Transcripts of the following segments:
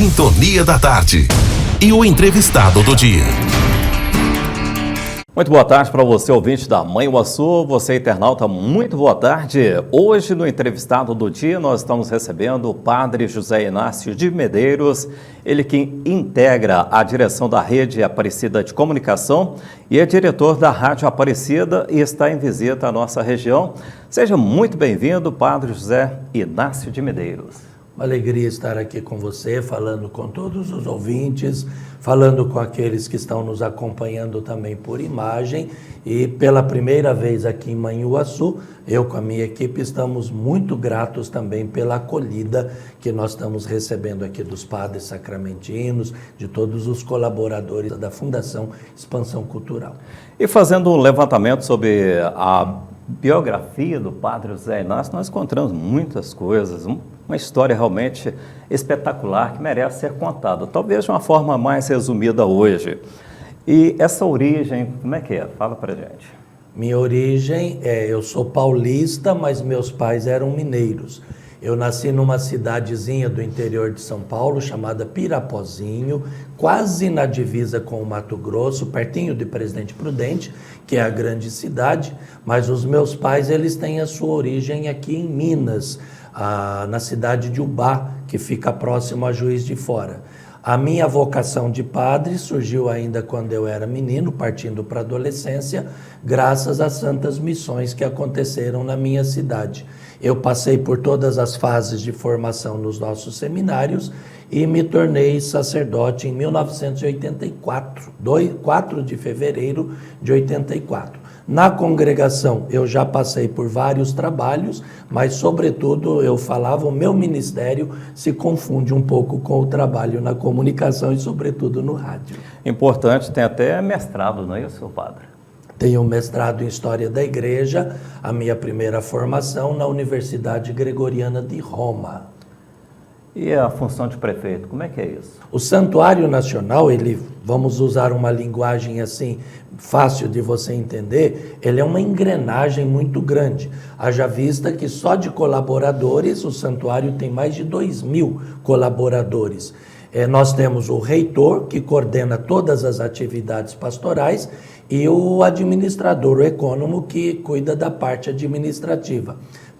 Sintonia da Tarde. E o entrevistado do dia. Muito boa tarde para você, ouvinte da Manhuaçu, você internauta, muito boa tarde. Hoje no entrevistado do dia nós estamos recebendo o padre José Inácio de Medeiros, ele que integra a direção da Rede Aparecida de Comunicação e é diretor da Rádio Aparecida e está em visita à nossa região. Seja muito bem-vindo, padre José Inácio de Medeiros. Uma alegria estar aqui com você, falando com todos os ouvintes, falando com aqueles que estão nos acompanhando também por imagem. E pela primeira vez aqui em Manhuaçu, eu com a minha equipe estamos muito gratos também pela acolhida que nós estamos recebendo aqui dos padres sacramentinos, de todos os colaboradores da Fundação Expansão Cultural. E fazendo um levantamento sobre a biografia do padre José Inácio, nós encontramos muitas coisas, uma história realmente espetacular que merece ser contada, talvez de uma forma mais resumida hoje. E essa origem, como é que é? Fala pra gente. Minha origem eu sou paulista, mas meus pais eram mineiros. Eu nasci numa cidadezinha do interior de São Paulo, chamada Pirapozinho, quase na divisa com o Mato Grosso, pertinho de Presidente Prudente, que é a grande cidade, mas os meus pais eles têm a sua origem aqui em Minas, na cidade de Ubá, que fica próximo a Juiz de Fora. A minha vocação de padre surgiu ainda quando eu era menino, partindo para a adolescência, graças às santas missões que aconteceram na minha cidade. Eu passei por todas as fases de formação nos nossos seminários e me tornei sacerdote em 1984, 4 de fevereiro de 84. Na congregação eu já passei por vários trabalhos, mas sobretudo eu falava, o meu ministério se confunde um pouco com o trabalho na comunicação e sobretudo no rádio. Importante, tem até mestrado, não é isso, padre? Tenho mestrado em História da Igreja, a minha primeira formação na Universidade Gregoriana de Roma. E a função de prefeito, como é que é isso? O Santuário Nacional, vamos usar uma linguagem assim, fácil de você entender, ele é uma engrenagem muito grande. Haja vista que só de colaboradores, o santuário tem mais de 2.000 colaboradores. Nós temos o reitor, que coordena todas as atividades pastorais, e o administrador, o ecônomo, que cuida da parte administrativa.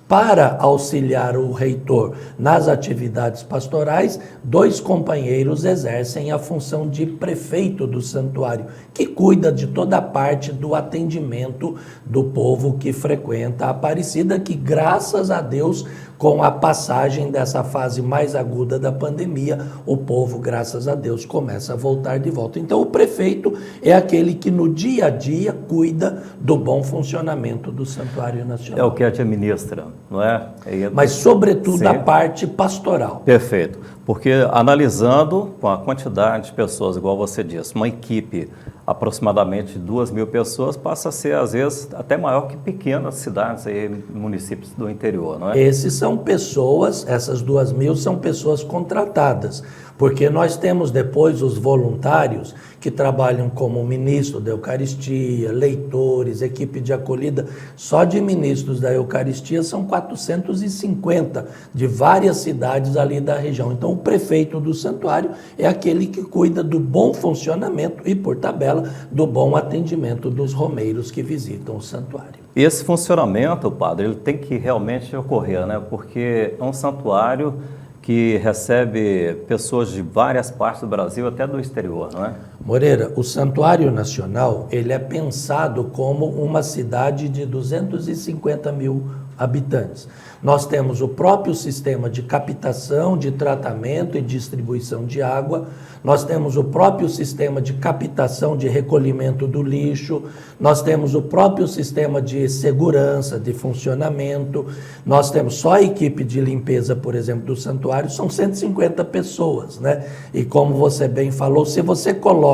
Para auxiliar o reitor nas atividades pastorais, 2 companheiros exercem a função de prefeito do santuário, que cuida de toda a parte do atendimento do povo que frequenta a Aparecida, que graças a Deus, com a passagem dessa fase mais aguda da pandemia, o povo, graças a Deus, começa a voltar de volta. Então, o prefeito é aquele que no dia a dia cuida do bom funcionamento do Santuário Nacional. É o que administra, não é? Mas, sobretudo, a parte pastoral. Perfeito. Porque analisando com a quantidade de pessoas, igual você disse, uma equipe aproximadamente 2.000 pessoas passa a ser, às vezes, até maior que pequenas cidades e municípios do interior, não é? Esses são pessoas, essas 2.000 são pessoas contratadas, porque nós temos depois os voluntários que trabalham como ministro da Eucaristia, leitores, equipe de acolhida. Só de ministros da Eucaristia são 450 de várias cidades ali da região. Então, o prefeito do santuário é aquele que cuida do bom funcionamento e, por tabela, do bom atendimento dos romeiros que visitam o santuário. Esse funcionamento, padre, ele tem que realmente ocorrer, né? Porque é um santuário que recebe pessoas de várias partes do Brasil, até do exterior, não é? Moreira, o Santuário Nacional, ele é pensado como uma cidade de 250.000 habitantes. Nós temos o próprio sistema de captação, de tratamento e distribuição de água, nós temos o próprio sistema de captação, de recolhimento do lixo, nós temos o próprio sistema de segurança, de funcionamento, nós temos só a equipe de limpeza, por exemplo, do santuário, são 150 pessoas, né? E como você bem falou, se você coloca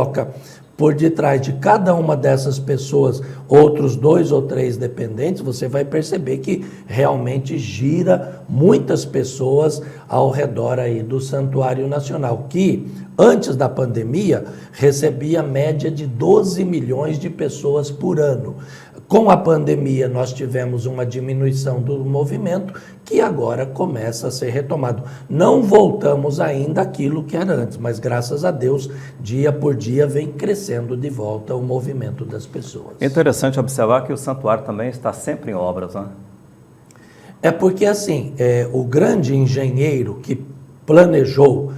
por detrás de cada uma dessas pessoas outros 2 ou 3 dependentes, você vai perceber que realmente gira muitas pessoas ao redor aí do Santuário Nacional, que antes da pandemia recebia média de 12 milhões de pessoas por ano. Com a pandemia, nós tivemos uma diminuição do movimento que agora começa a ser retomado. Não voltamos ainda àquilo que era antes, mas graças a Deus, dia por dia vem crescendo de volta o movimento das pessoas. É interessante observar que o santuário também está sempre em obras, né? É porque assim, o grande engenheiro que planejou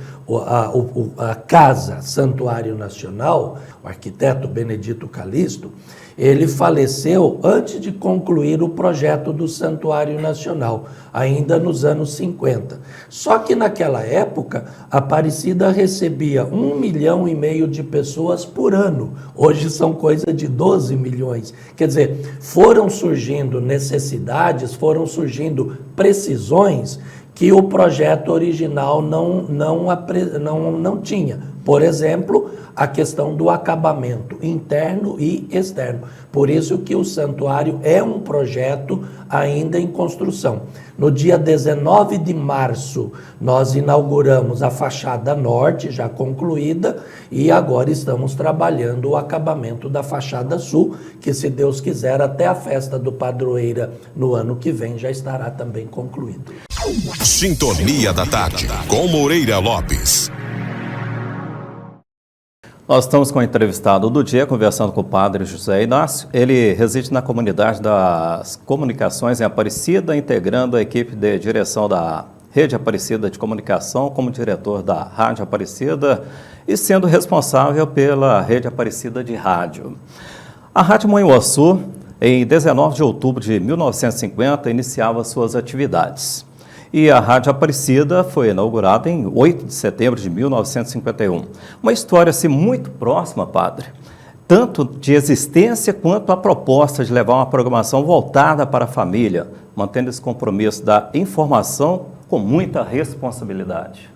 a Casa Santuário Nacional, o arquiteto Benedito Calixto, ele faleceu antes de concluir o projeto do Santuário Nacional, ainda nos anos 50. Só que naquela época, Aparecida recebia 1,5 milhão de pessoas por ano. Hoje são coisa de 12 milhões. Quer dizer, foram surgindo necessidades, foram surgindo precisões que o projeto original não tinha. Por exemplo, a questão do acabamento interno e externo. Por isso que o santuário é um projeto ainda em construção. No dia 19 de março, nós inauguramos a fachada norte, já concluída, e agora estamos trabalhando o acabamento da fachada sul, que, se Deus quiser, até a festa do Padroeira no ano que vem já estará também concluído. Sintonia da Tarde, com Moreira Lopes. Nós estamos com o entrevistado do dia, conversando com o padre José Inácio. Ele reside na comunidade das comunicações em Aparecida, integrando a equipe de direção da Rede Aparecida de Comunicação como diretor da Rádio Aparecida e sendo responsável pela Rede Aparecida de Rádio. A Rádio Manhuaçu, em 19 de outubro de 1950, iniciava suas atividades. E a Rádio Aparecida foi inaugurada em 8 de setembro de 1951. Uma história assim muito próxima, padre, tanto de existência quanto a proposta de levar uma programação voltada para a família, mantendo esse compromisso da informação com muita responsabilidade.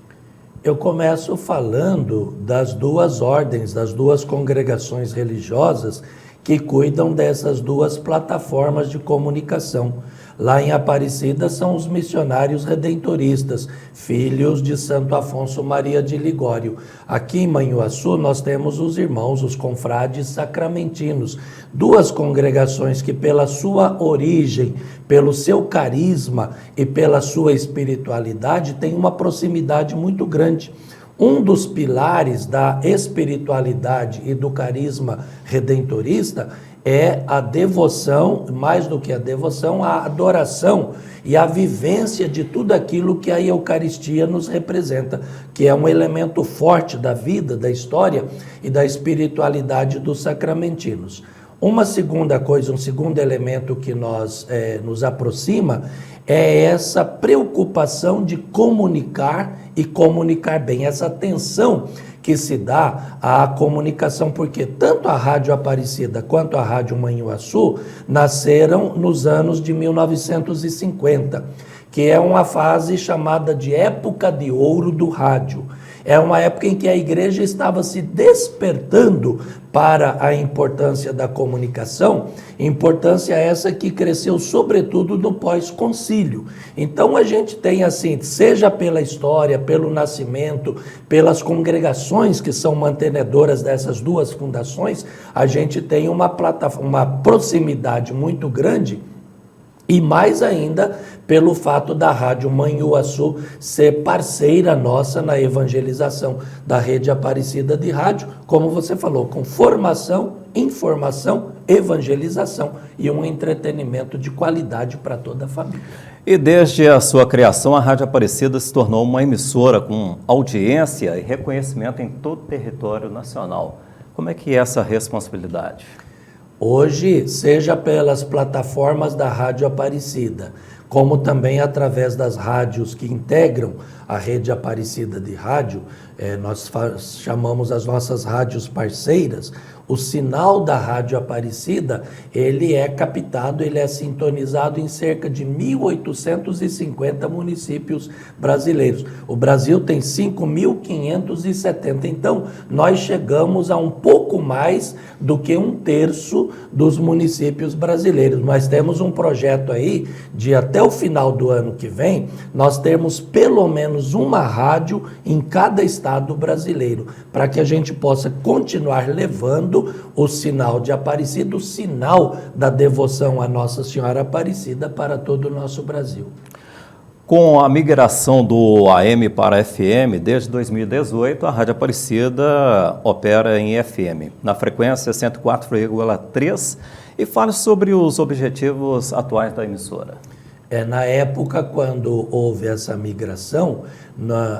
Eu começo falando das duas ordens, das duas congregações religiosas que cuidam dessas duas plataformas de comunicação. Lá em Aparecida são os missionários redentoristas, filhos de Santo Afonso Maria de Ligório. Aqui em Manhuaçu nós temos os irmãos, os confrades sacramentinos, duas congregações que pela sua origem, pelo seu carisma e pela sua espiritualidade têm uma proximidade muito grande. Um dos pilares da espiritualidade e do carisma redentorista é a devoção, mais do que a devoção, a adoração e a vivência de tudo aquilo que a Eucaristia nos representa, que é um elemento forte da vida, da história e da espiritualidade dos sacramentinos. Uma segunda coisa, um segundo elemento que nos aproxima é essa preocupação de comunicar e comunicar bem, essa atenção que se dá à comunicação, porque tanto a Rádio Aparecida quanto a Rádio Manhuaçu nasceram nos anos de 1950, que é uma fase chamada de época de ouro do rádio. É uma época em que a igreja estava se despertando para a importância da comunicação, importância essa que cresceu sobretudo no pós-concílio. Então a gente tem assim, seja pela história, pelo nascimento, pelas congregações que são mantenedoras dessas duas fundações, a gente tem uma proximidade muito grande. E mais ainda pelo fato da Rádio Manhuaçu ser parceira nossa na evangelização da Rede Aparecida de Rádio, como você falou, com formação, informação, evangelização e um entretenimento de qualidade para toda a família. E desde a sua criação, a Rádio Aparecida se tornou uma emissora com audiência e reconhecimento em todo o território nacional. Como é que é essa responsabilidade? Hoje, seja pelas plataformas da Rádio Aparecida, como também através das rádios que integram a Rede Aparecida de Rádio, nós chamamos as nossas rádios parceiras, o sinal da Rádio Aparecida, ele é captado, ele é sintonizado em cerca de 1.850 municípios brasileiros. O Brasil tem 5.570, então nós chegamos a um pouco mais do que 1/3 dos municípios brasileiros. Nós temos um projeto aí de até o final do ano que vem, nós temos pelo menos menos uma rádio em cada estado brasileiro, para que a gente possa continuar levando o sinal de Aparecida, o sinal da devoção à Nossa Senhora Aparecida para todo o nosso Brasil. Com a migração do AM para FM, desde 2018, a Rádio Aparecida opera em FM, na frequência 104,3, e fale sobre os objetivos atuais da emissora. Na época, quando houve essa migração,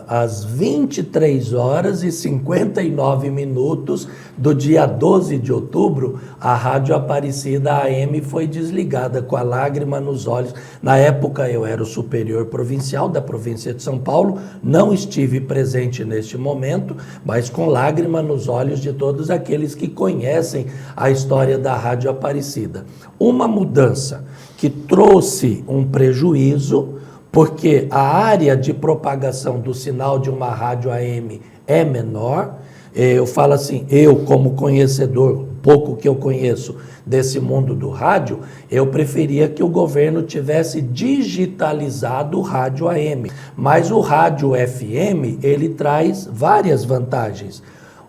às 23 horas e 59 minutos do dia 12 de outubro, a Rádio Aparecida AM foi desligada com a lágrima nos olhos. Na época, eu era o superior provincial da província de São Paulo, não estive presente neste momento, mas com lágrima nos olhos de todos aqueles que conhecem a história da Rádio Aparecida. Uma mudança que trouxe um prejuízo, porque a área de propagação do sinal de uma rádio AM é menor. Eu falo assim, eu como conhecedor, pouco que eu conheço desse mundo do rádio, eu preferia que o governo tivesse digitalizado o rádio AM. Mas o rádio FM, ele traz várias vantagens.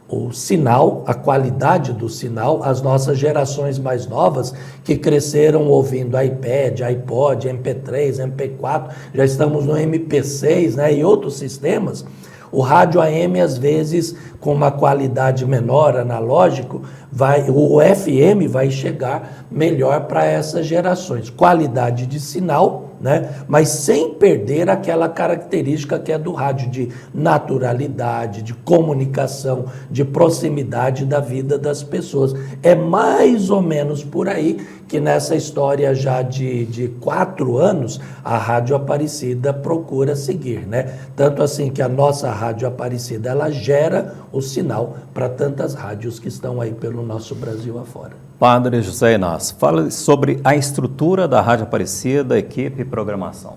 O sinal, a qualidade do sinal, as nossas gerações mais novas que cresceram ouvindo iPad, iPod, MP3, MP4, já estamos no MP6, né, e outros sistemas. O rádio AM, às vezes, com uma qualidade menor, analógico, o FM vai chegar melhor para essas gerações. Qualidade de sinal, né? Mas sem perder aquela característica que é do rádio, de naturalidade, de comunicação, de proximidade da vida das pessoas. É mais ou menos por aí que nessa história já de 4 anos, a Rádio Aparecida procura seguir, né? Tanto assim que a nossa Rádio Aparecida, ela gera o sinal para tantas rádios que estão aí pelo nosso Brasil afora. Padre José Inácio, fale sobre a estrutura da Rádio Aparecida, equipe e programação.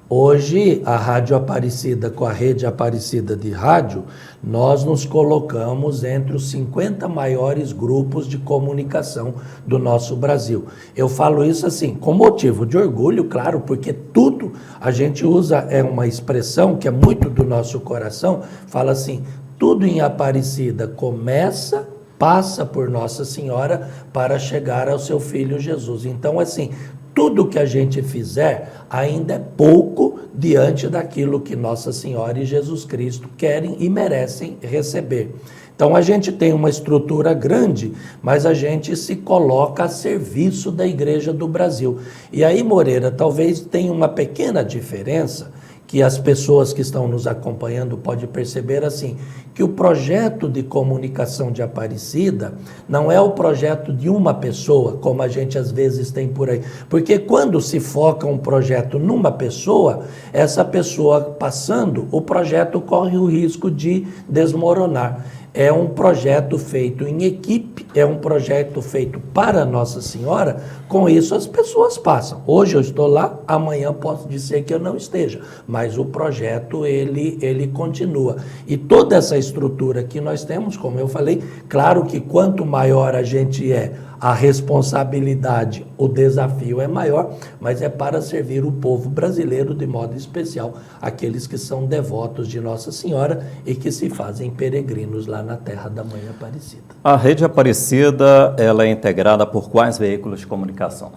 Hoje, a Rádio Aparecida, com a Rede Aparecida de Rádio, nós nos colocamos entre os 50 maiores grupos de comunicação do nosso Brasil. Eu falo isso assim, com motivo de orgulho, claro, porque tudo a gente usa, é uma expressão que é muito do nosso coração, fala assim, tudo em Aparecida começa, passa por Nossa Senhora para chegar ao seu Filho Jesus. Então, assim, tudo que a gente fizer ainda é pouco diante daquilo que Nossa Senhora e Jesus Cristo querem e merecem receber. Então a gente tem uma estrutura grande, mas a gente se coloca a serviço da Igreja do Brasil. E aí, Moreira, talvez tenha uma pequena diferença que as pessoas que estão nos acompanhando podem perceber assim, que o projeto de comunicação de Aparecida não é o projeto de uma pessoa, como a gente às vezes tem por aí. Porque quando se foca um projeto numa pessoa, essa pessoa passando, o projeto corre o risco de desmoronar. É um projeto feito em equipe, é um projeto feito para Nossa Senhora, com isso as pessoas passam. Hoje eu estou lá, amanhã posso dizer que eu não esteja, mas o projeto ele continua. E toda essa estrutura que nós temos, como eu falei, claro que quanto maior a gente é, a responsabilidade, o desafio é maior, mas é para servir o povo brasileiro de modo especial, aqueles que são devotos de Nossa Senhora e que se fazem peregrinos lá na terra da Mãe Aparecida. A Rede Aparecida, ela é integrada por quais veículos de comunicação?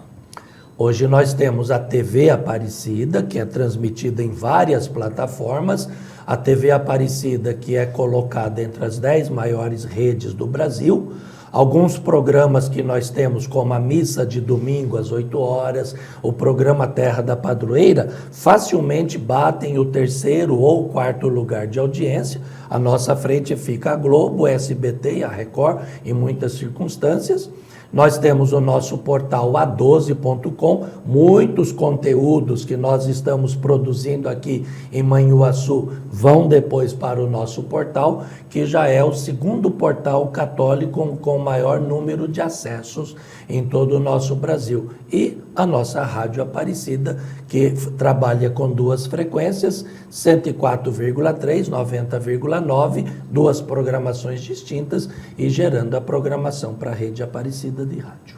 Hoje nós temos a TV Aparecida, que é transmitida em várias plataformas, a TV Aparecida, que é colocada entre as 10 maiores redes do Brasil. Alguns programas que nós temos, como a missa de domingo às 8 horas, o programa Terra da Padroeira, facilmente batem o 3º ou 4º lugar de audiência. À nossa frente fica a Globo, o SBT e a Record, em muitas circunstâncias. Nós temos o nosso portal a12.com, muitos conteúdos que nós estamos produzindo aqui em Manhuaçu vão depois para o nosso portal, que já é o 2º portal católico com maior número de acessos em todo o nosso Brasil. E a nossa Rádio Aparecida, que trabalha com 2 frequências, 104,3, 90,9, 2 programações distintas e gerando a programação para a Rede Aparecida de Rádio.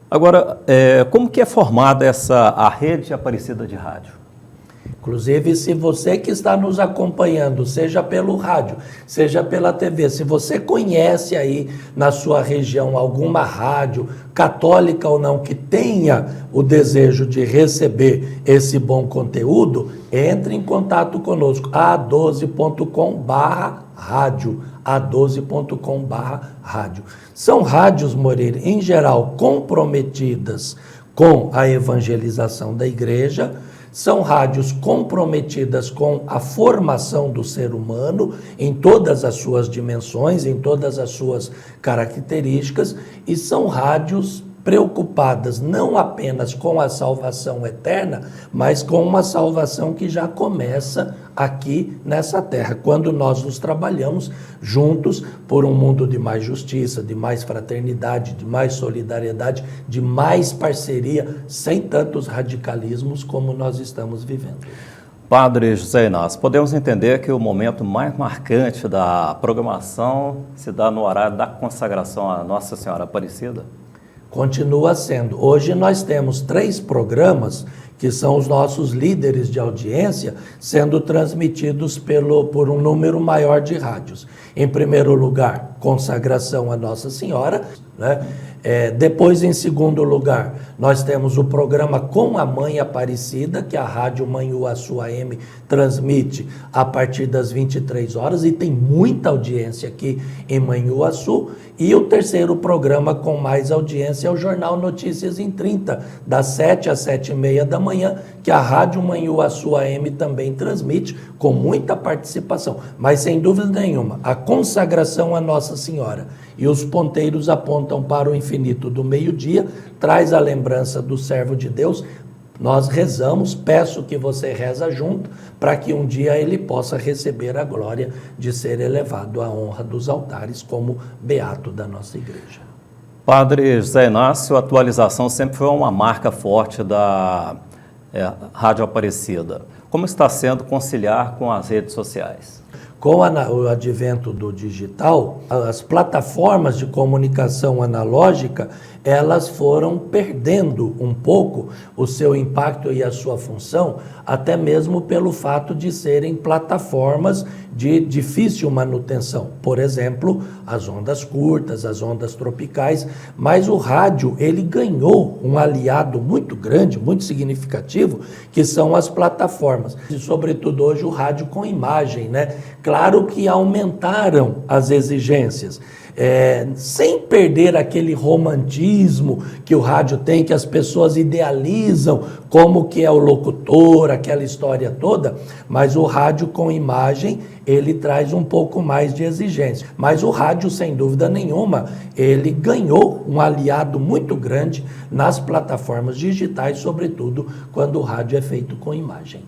Agora, como que é formada a Rede Aparecida de Rádio? Inclusive, se você que está nos acompanhando, seja pelo rádio, seja pela TV, se você conhece aí na sua região alguma rádio, católica ou não, que tenha o desejo de receber esse bom conteúdo, entre em contato conosco, a12.com/rádio, a12.com/rádio. São rádios, Moreira, em geral, comprometidas com a evangelização da igreja, são rádios comprometidas com a formação do ser humano em todas as suas dimensões, em todas as suas características, e são rádios preocupadas não apenas com a salvação eterna, mas com uma salvação que já começa aqui nessa terra, quando nós nos trabalhamos juntos por um mundo de mais justiça, de mais fraternidade, de mais solidariedade, de mais parceria, sem tantos radicalismos como nós estamos vivendo. Padre José Inácio, podemos entender que o momento mais marcante da programação se dá no horário da consagração à Nossa Senhora Aparecida? Continua sendo. Hoje nós temos 3 programas que são os nossos líderes de audiência sendo transmitidos por um número maior de rádios. Em primeiro lugar, consagração à Nossa Senhora, né? Depois, em segundo lugar, nós temos o programa Com a Mãe Aparecida, que a Rádio Manhuaçu AM transmite a partir das 23 horas e tem muita audiência aqui em Manhuaçu. E o terceiro programa com mais audiência é o Jornal Notícias em 30, das 7 às 7h30 da manhã, que a Rádio Manhuaçu AM também transmite, com muita participação. Mas, sem dúvida nenhuma, a consagração à Nossa Senhora e os ponteiros apontam para o infinito do meio-dia, traz a lembrança do servo de Deus. Nós rezamos, peço que você reza junto, para que um dia ele possa receber a glória de ser elevado à honra dos altares como beato da nossa igreja. Padre José Inácio, a atualização sempre foi uma marca forte da Rádio Aparecida. Como está sendo conciliar com as redes sociais? Com o advento do digital, as plataformas de comunicação analógica, elas foram perdendo um pouco o seu impacto e a sua função, até mesmo pelo fato de serem plataformas de difícil manutenção. Por exemplo, as ondas curtas, as ondas tropicais, mas o rádio, ele ganhou um aliado muito grande, muito significativo, que são as plataformas. E, sobretudo, hoje o rádio com imagem, né? Claro que aumentaram as exigências, sem perder aquele romantismo que o rádio tem, que as pessoas idealizam como que é o locutor, aquela história toda, mas o rádio com imagem, ele traz um pouco mais de exigência. Mas o rádio, sem dúvida nenhuma, ele ganhou um aliado muito grande nas plataformas digitais, sobretudo quando o rádio é feito com imagem.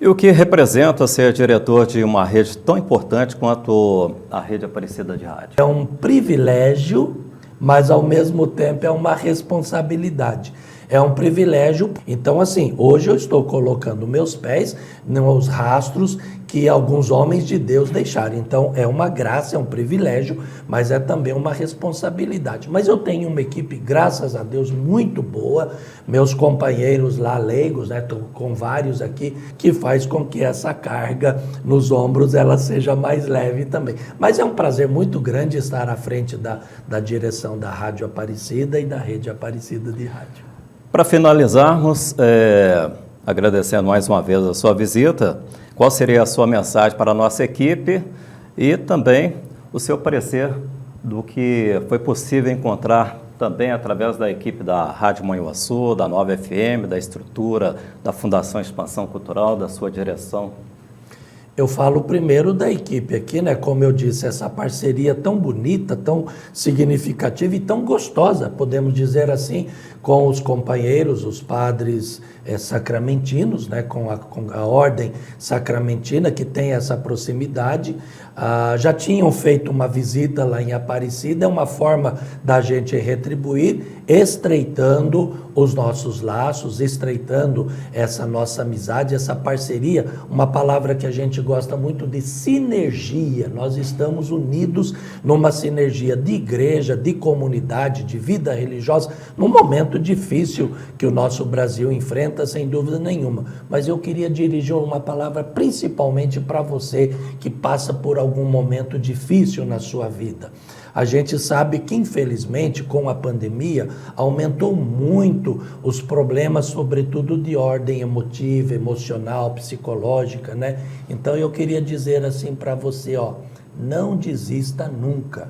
E o que representa ser diretor de uma rede tão importante quanto a Rede Aparecida de Rádio? É um privilégio, mas ao mesmo tempo é uma responsabilidade. É um privilégio. Então, assim, hoje eu estou colocando meus pés nos rastros que alguns homens de Deus deixaram. Então, é uma graça, é um privilégio, mas é também uma responsabilidade. Mas eu tenho uma equipe, graças a Deus, muito boa. Meus companheiros lá, leigos, né, estou com vários aqui, que faz com que essa carga nos ombros ela seja mais leve também. Mas é um prazer muito grande estar à frente da direção da Rádio Aparecida e da Rede Aparecida de Rádio. Para finalizarmos, agradecendo mais uma vez a sua visita, qual seria a sua mensagem para a nossa equipe e também o seu parecer do que foi possível encontrar também através da equipe da Rádio Manhuaçu, da Nova FM, da estrutura, da Fundação Expansão Cultural, da sua direção? Eu falo primeiro da equipe aqui, né? Como eu disse, essa parceria tão bonita, tão significativa e tão gostosa, podemos dizer assim, com os companheiros, os padres sacramentinos, né? Com a ordem sacramentina, que tem essa proximidade. Já tinham feito uma visita lá em Aparecida, é uma forma da gente retribuir, estreitando os nossos laços, estreitando essa nossa amizade, essa parceria, uma palavra que a gente gosta muito de sinergia. Nós estamos unidos numa sinergia de igreja, de comunidade, de vida religiosa, num momento difícil que o nosso Brasil enfrenta, sem dúvida nenhuma. Mas eu queria dirigir uma palavra principalmente para você que passa por algum momento difícil na sua vida. A gente sabe que, infelizmente, com a pandemia, aumentou muito os problemas, sobretudo de ordem emotiva, emocional, psicológica, né? Então, eu queria dizer assim para você, ó, não desista nunca.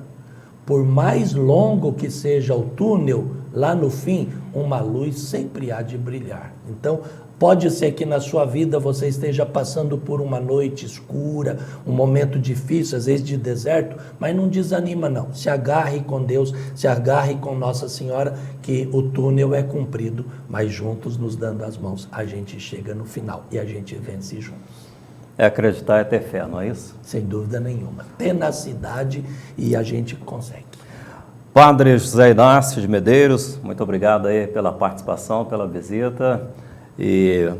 Por mais longo que seja o túnel, lá no fim, uma luz sempre há de brilhar. Então, pode ser que na sua vida você esteja passando por uma noite escura, um momento difícil, às vezes de deserto, mas não desanima não. Se agarre com Deus, se agarre com Nossa Senhora, que o túnel é comprido, mas juntos nos dando as mãos, a gente chega no final e a gente vence juntos. É acreditar, é ter fé, não é isso? Sem dúvida nenhuma. Tenacidade e a gente consegue. Padre José Inácio de Medeiros, muito obrigado aí pela participação, pela visita. E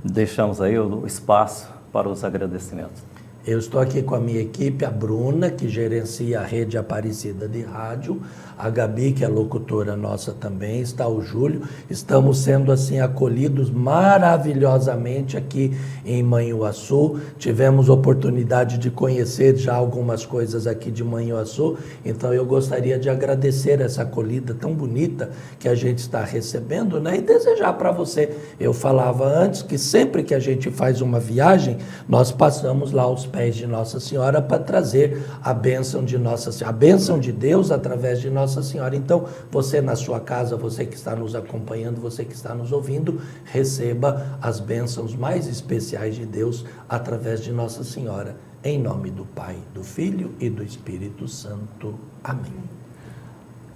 deixamos aí o espaço para os agradecimentos. Eu estou aqui com a minha equipe, a Bruna, que gerencia a Rede Aparecida de Rádio, a Gabi, que é locutora nossa também, está o Júlio. Estamos sendo assim acolhidos maravilhosamente aqui em Manhuaçu. Tivemos oportunidade de conhecer já algumas coisas aqui de Manhuaçu, então eu gostaria de agradecer essa acolhida tão bonita que a gente está recebendo, né? E desejar para você, eu falava antes que sempre que a gente faz uma viagem, nós passamos lá aos pés de Nossa Senhora para trazer a bênção de Nossa Senhora, a bênção de Deus através de Nossa Senhora. Então, você na sua casa, você que está nos acompanhando, você que está nos ouvindo, receba as bênçãos mais especiais de Deus através de Nossa Senhora. Em nome do Pai, do Filho e do Espírito Santo. Amém.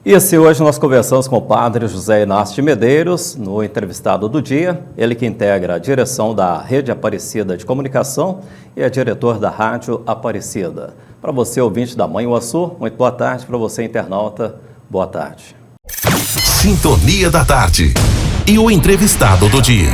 E assim, hoje nós conversamos com o Padre José Inácio de Medeiros, no entrevistado do dia, ele que integra a direção da Rede Aparecida de Comunicação e é diretor da Rádio Aparecida. Para você, ouvinte da Manhuaçu, muito boa tarde. Para você, internauta, boa tarde. Sintonia da Tarde. E o entrevistado do dia.